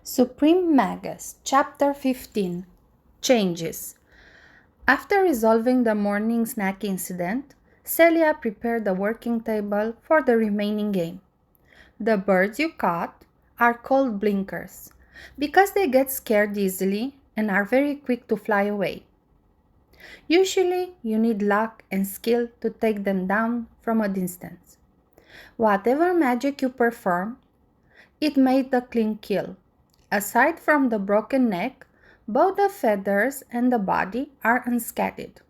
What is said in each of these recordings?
Supreme Magus, Chapter 15 Changes. After resolving the morning snack incident, Celia prepared the working table for the remaining game. The birds you caught are called blinkers because they get scared easily and are very quick to fly away. Usually, you need luck and skill to take them down from a distance. Whatever magic you perform, it made the clean kill. Aside from the broken neck, both the feathers and the body are unscathed.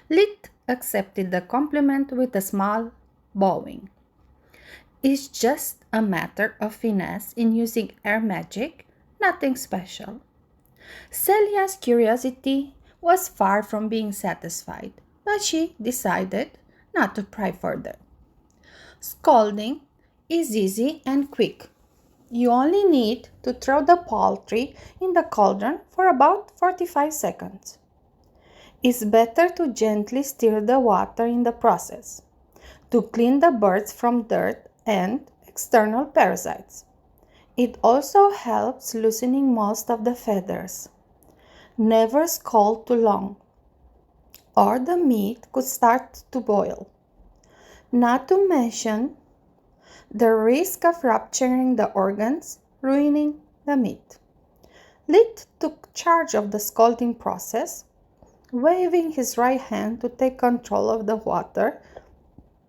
Lit accepted the compliment with a small bowing. It's just a matter of finesse in using air magic, nothing special. Celia's curiosity was far from being satisfied, but she decided not to pry further. Scalding is easy and quick. You only need to throw the poultry in the cauldron for about 45 seconds. It's better to gently stir the water in the process to clean the birds from dirt and external parasites. It also helps loosening most of the feathers. Never scald too long, or the meat could start to boil. Not to mention the risk of rupturing the organs, ruining the meat. Lit took charge of the scalding process, waving his right hand to take control of the water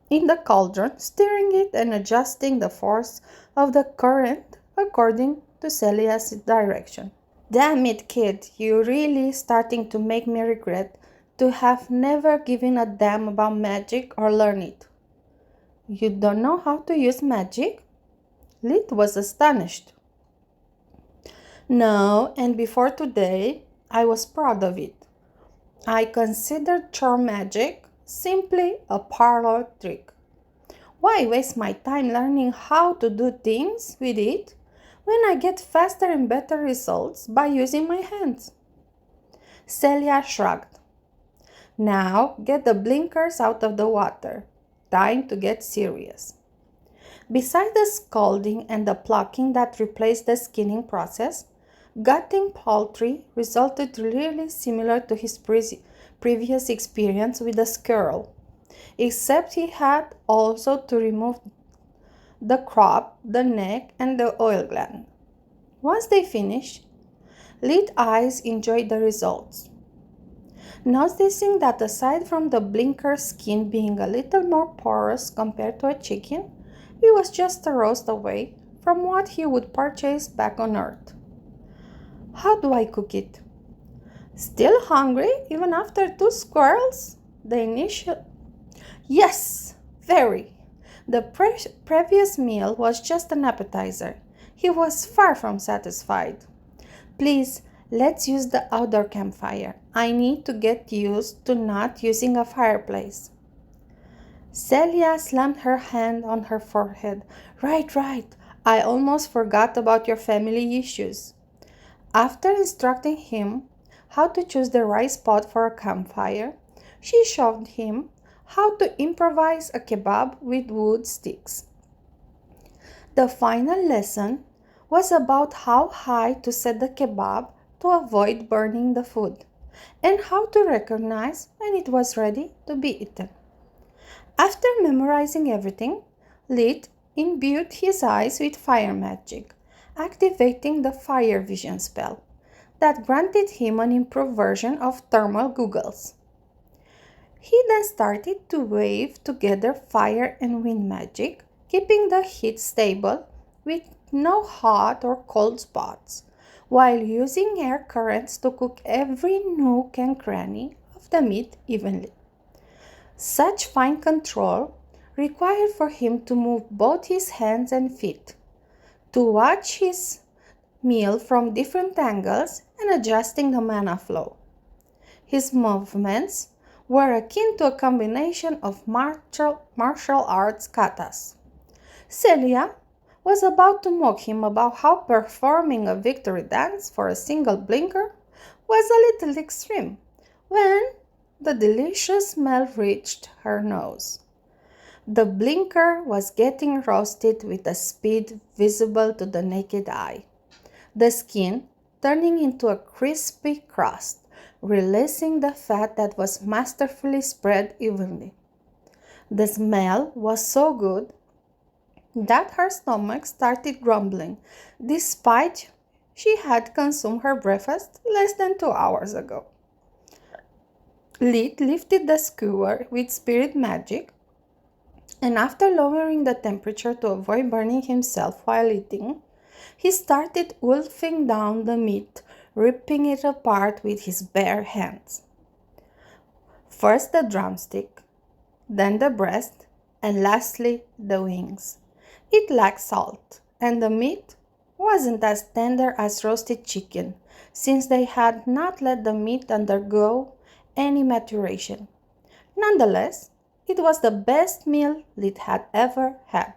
in the cauldron, stirring it and adjusting the force of the current according to Celia's direction. Damn it, kid, you're really starting to make me regret to have never given a damn about magic or learned it. You don't know how to use magic? Lit was astonished. No, and before today, I was proud of it. I considered charm magic simply a parlor trick. Why waste my time learning how to do things with it when I get faster and better results by using my hands? Celia shrugged. Now get the blinkers out of the water. Time to get serious. Besides the scalding and the plucking that replaced the skinning process, gutting poultry resulted really similar to his previous experience with the squirrel, except he had also to remove the crop, the neck, and the oil gland. Once they finished, Lit eyes enjoyed the results. Noticing that aside from the blinker skin being a little more porous compared to a chicken, it was just a roast away from what he would purchase back on Earth. How do I cook it? Still hungry even after 2 squirrels? The initial... Yes, very. The previous meal was just an appetizer. He was far from satisfied. Please, let's use the outdoor campfire. I need to get used to not using a fireplace. Celia slammed her hand on her forehead. Right. I almost forgot about your family issues. After instructing him how to choose the right spot for a campfire, she showed him how to improvise a kebab with wood sticks. The final lesson was about how high to set the kebab to avoid burning the food, and how to recognize when it was ready to be eaten. After memorizing everything, Lit imbued his eyes with fire magic, activating the fire vision spell that granted him an improved version of thermal goggles. He then started to wave together fire and wind magic, keeping the heat stable with no hot or cold spots, while using air currents to cook every nook and cranny of the meat evenly. Such fine control required for him to move both his hands and feet, to watch his meal from different angles and adjusting the mana flow. His movements were akin to a combination of martial arts katas. Celia was about to mock him about how performing a victory dance for a single blinker was a little extreme when the delicious smell reached her nose. The blinker was getting roasted with a speed visible to the naked eye. the skin turning into a crispy crust, releasing the fat that was masterfully spread evenly. The smell was so good that her stomach started grumbling, despite she had consumed her breakfast less than 2 hours ago. Lid lifted the skewer with spirit magic, and after lowering the temperature to avoid burning himself while eating, he started wolfing down the meat, ripping it apart with his bare hands. First the drumstick, then the breast, and lastly the wings. It lacked salt, and the meat wasn't as tender as roasted chicken, since they had not let the meat undergo any maturation. Nonetheless, it was the best meal Lid had ever had.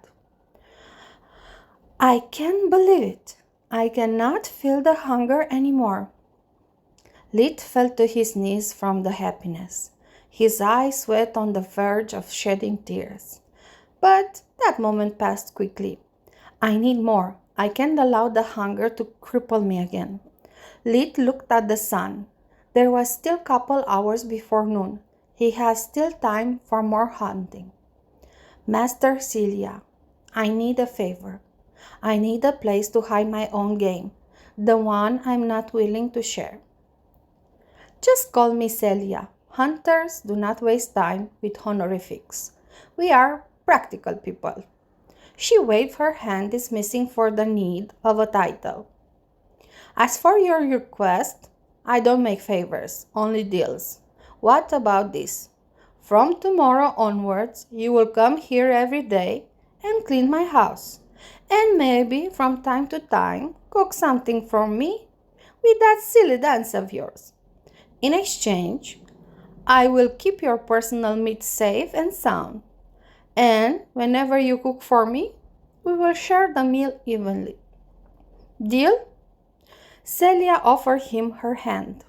I can't believe it. I cannot feel the hunger anymore. Lid fell to his knees from the happiness, his eyes wet on the verge of shedding tears. But that moment passed quickly. I need more. I can't allow the hunger to cripple me again. Lid looked at the sun. There was still a couple hours before noon. He has still time for more hunting. Master Celia, I need a favor. I need a place to hide my own game, the one I'm not willing to share. Just call me Celia. Hunters do not waste time with honorifics. We are practical people. She waved her hand, dismissing for the need of a title. As for your request, I don't make favors, only deals. What about this? From tomorrow onwards, you will come here every day and clean my house, and maybe from time to time cook something for me with that silly dance of yours. In exchange, I will keep your personal meat safe and sound, and whenever you cook for me, we will share the meal evenly. Deal? Celia offered him her hand.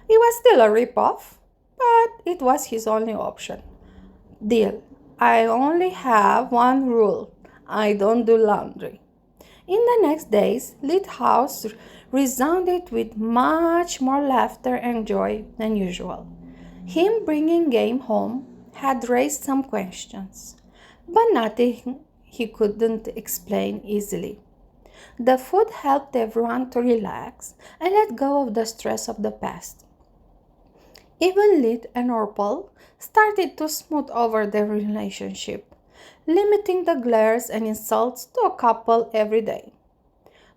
It was still a rip-off, but it was his only option. Deal. I only have one rule. I don't do laundry. In the next days, Lid's house resounded with much more laughter and joy than usual. Him bringing game home had raised some questions, but nothing he couldn't explain easily. The food helped everyone to relax and let go of the stress of the past. Even Lid and Orpal started to smooth over their relationship, limiting the glares and insults to a couple every day.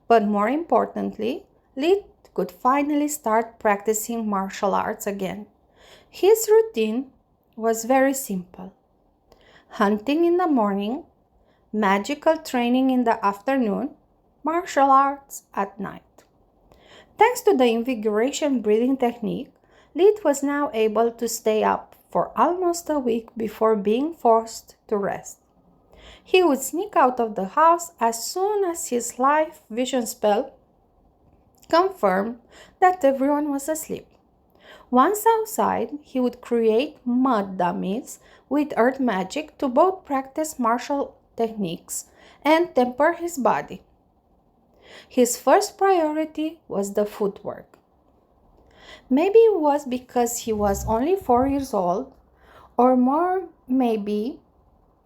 But more importantly, Lid could finally start practicing martial arts again. His routine was very simple: hunting in the morning, magical training in the afternoon, martial arts at night. Thanks to the invigoration breathing technique, Lid was now able to stay up for almost a week before being forced to rest. He would sneak out of the house as soon as his live vision spell confirmed that everyone was asleep. Once outside, he would create mud dummies with earth magic to both practice martial techniques and temper his body. His first priority was the footwork. Maybe it was because he was only 4 years old, or more maybe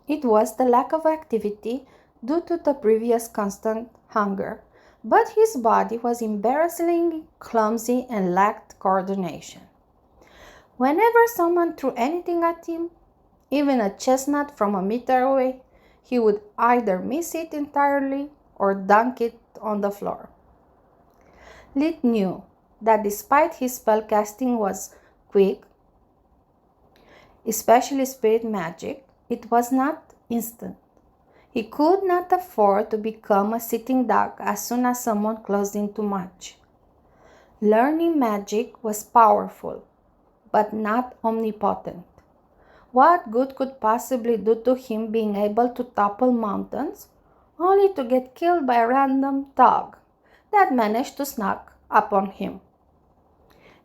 it was the lack of activity due to the previous constant hunger, but his body was embarrassingly clumsy and lacked coordination. Whenever someone threw anything at him, even a chestnut from a meter away, he would either miss it entirely or dunk it on the floor. Lid knew that despite his spellcasting was quick, especially spirit magic, it was not instant. He could not afford to become a sitting duck as soon as someone closed in too much. Learning magic was powerful, but not omnipotent. What good could possibly do to him being able to topple mountains, only to get killed by a random dog that managed to sneak up on him?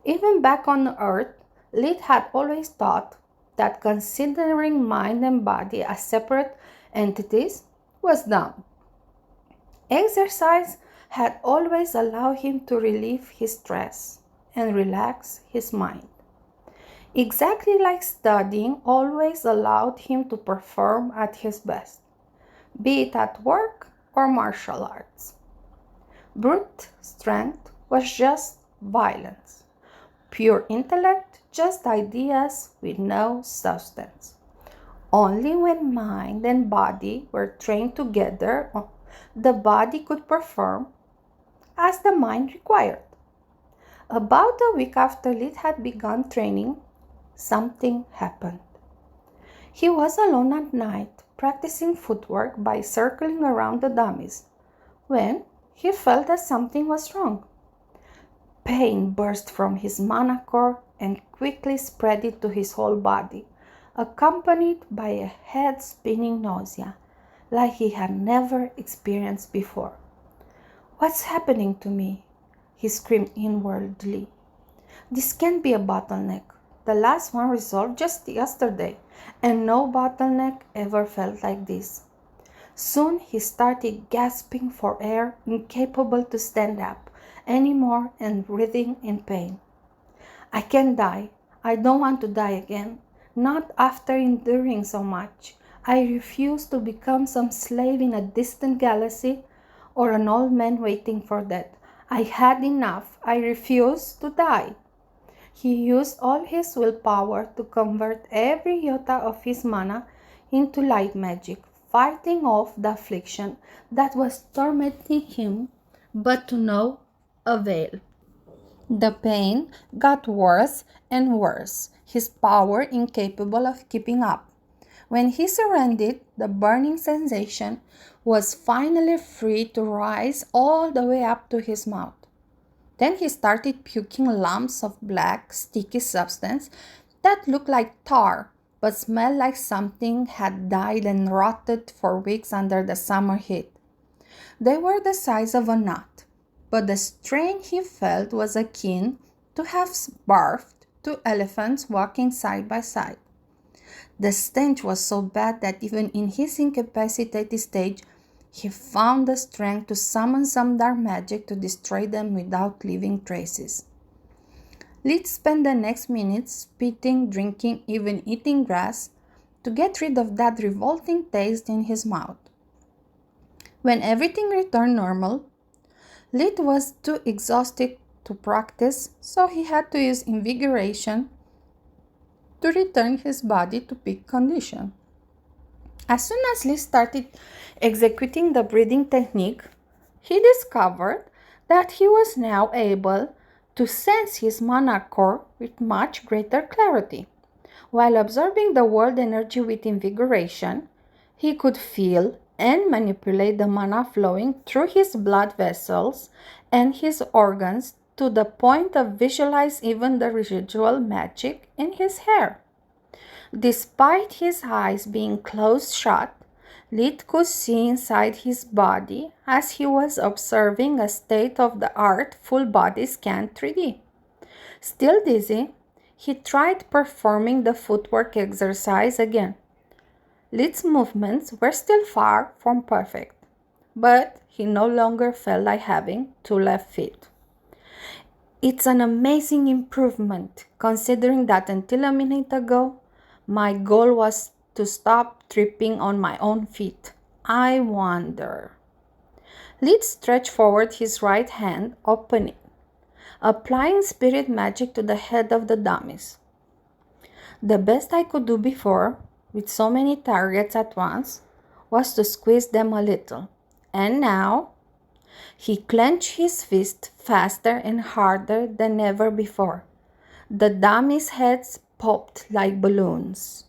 Even back on Earth, Lid had always thought that considering mind and body as separate entities was dumb. Exercise had always allowed him to relieve his stress and relax his mind. Exactly like studying always allowed him to perform at his best, be it at work or martial arts. Brute strength was just violence. Pure intellect, just ideas with no substance. Only when mind and body were trained together, the body could perform as the mind required. About a week after Lid had begun training, something happened. He was alone at night, practicing footwork by circling around the dummies, when he felt that something was wrong. Pain burst from his mana core and quickly spread it to his whole body, accompanied by a head-spinning nausea, like he had never experienced before. "What's happening to me?" he screamed inwardly. "This can't be a bottleneck. The last one resolved just yesterday, and no bottleneck ever felt like this." Soon he started gasping for air, incapable to stand up anymore and writhing in pain. "I can't die. I don't want to die again. Not after enduring so much. I refuse to become some slave in a distant galaxy or an old man waiting for death. I had enough. I refuse to die." He used all his willpower to convert every iota of his mana into light magic, fighting off the affliction that was tormenting him, but to no avail. The pain got worse and worse, his power incapable of keeping up. When he surrendered, the burning sensation was finally free to rise all the way up to his mouth. Then he started puking lumps of black, sticky substance that looked like tar, but smelled like something had died and rotted for weeks under the summer heat. They were the size of a nut, but the strain he felt was akin to have barfed two elephants walking side by side. The stench was so bad that even in his incapacitated stage, he found the strength to summon some dark magic to destroy them without leaving traces. Lid spent the next minutes spitting, drinking, even eating grass to get rid of that revolting taste in his mouth. When everything returned normal, Lid was too exhausted to practice, so he had to use invigoration to return his body to peak condition. As soon as Lee started executing the breathing technique, he discovered that he was now able to sense his mana core with much greater clarity. While absorbing the world energy with invigoration, he could feel and manipulate the mana flowing through his blood vessels and his organs to the point of visualize even the residual magic in his hair. Despite his eyes being closed shut, Lid could see inside his body as he was observing a state-of-the-art full-body scan 3D. Still dizzy, he tried performing the footwork exercise again. Lid's movements were still far from perfect, but he no longer felt like having two left feet. It's an amazing improvement, considering that until a minute ago, my goal was to stop tripping on my own feet. I wonder. Lid stretched forward his right hand, opening, applying spirit magic to the head of the dummies. The best I could do before, with so many targets at once, was to squeeze them a little. And now, he clenched his fist faster and harder than ever before. The dummies' heads popped like balloons.